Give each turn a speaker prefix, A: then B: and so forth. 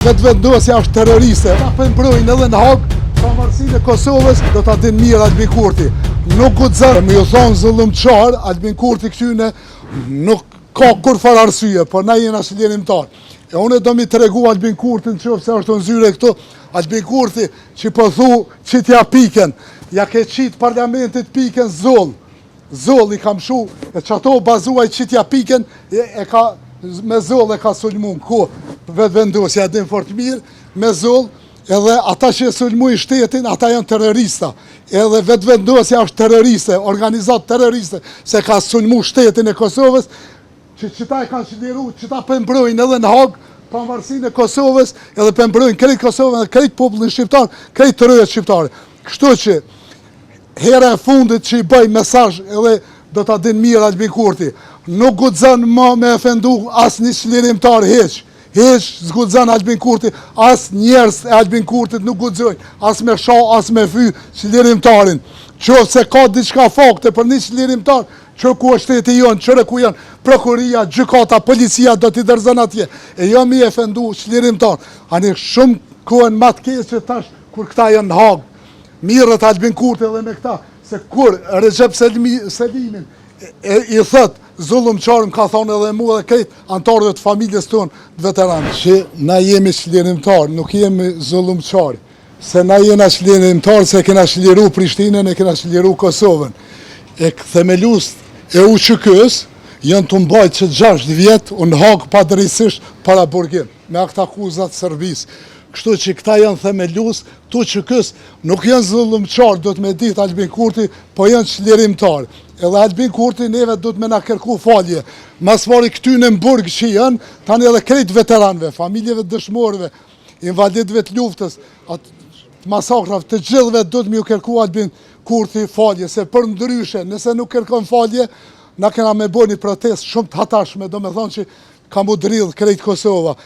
A: Vetëvendosja është terroriste, ta përmbrojnë edhe në Hag, pavarësinë e Kosovës, do ta dinë mirë Albin Kurti. Nuk guxon, më ju thon zullumçar, Albin Kurti këtyne nuk ka kurfar arsye, por na jena shëllimtar. E unë do mi tregu Albin Kurtin nëse është në zyre këtu, Albin Kurti që po thu qitja piken, ja ke qit parlamentit piken Zoll i kam shu, e që ato bazuaj qitja piken, e ka me Zoll e ka sulmun, ku vetëvendosja din fort mirë, me Zoll, edhe ata që e sulmuin shtetin, ata janë terrorista, edhe vetëvendosja është terroriste, organizat terroriste, se ka sulmu shtetin e Kosovës, që qëta e kanë qëliru, qëta pëmbrojnë edhe në Hag, pavarësinë e Kosovës, edhe pëmbrojnë krejt Kosovën, edhe krejt popullin shqiptar, krejt të rëjët shqiptare. Kështu që, hera e fundit që i bëj mesazh edhe do ta din mirë Albin Kurti, nuk guxon më me ofendu as një çlirimtar hiç zguxon Albin Kurti, as njerëz e Albin Kurtit nuk guxojnë, as me shoh, as me fy çlirimtarin. Qofse ka diçka fakte për një çlirimtar, që ku është shteti jonë, qëre ku janë prokuria, gjykata, policia, do t'i dërzën atje. E jo mi e fendu çlirimtar. Ani shumë kohën ma të keqe tash, kur këta janë në Hag. Mirët Albin Kurti edhe me këta, se kur Recep Selimin i thët zullumçarën, ka thonë edhe mu dhe krejt antarëve të familjes tonë të veteranë. Që na jemi çlirimtar, nuk jemi zullumçar. Se na jena çlirimtar, se kena çliru Prishtinën, e kena çliru Kosovën. E themelus e UÇK-s janë të mbajtë që 6 vjetë unë Hag pa drejtësisht para burgim, me akta akuzat Serbisë. Kështu që këta janë themelus, të UÇK-s nuk janë zullumçar, do të me ditë Albin Kurti, po janë çlirimtar. Edhe Albin Kurti neve do të me na kërku falje. Mas pari këtyne në burg që janë, tani edhe krejt veteranve, familjeve dëshmorëve, invalidëve të luftës, masakrave, të gjithëve do të me ju kërku Albin Kurti falje, se për ndryshe, nëse nuk kërkon falje, na kena me bo një protest shumë të hatashme, do me thonë që kam u dridhë krejt Kosova.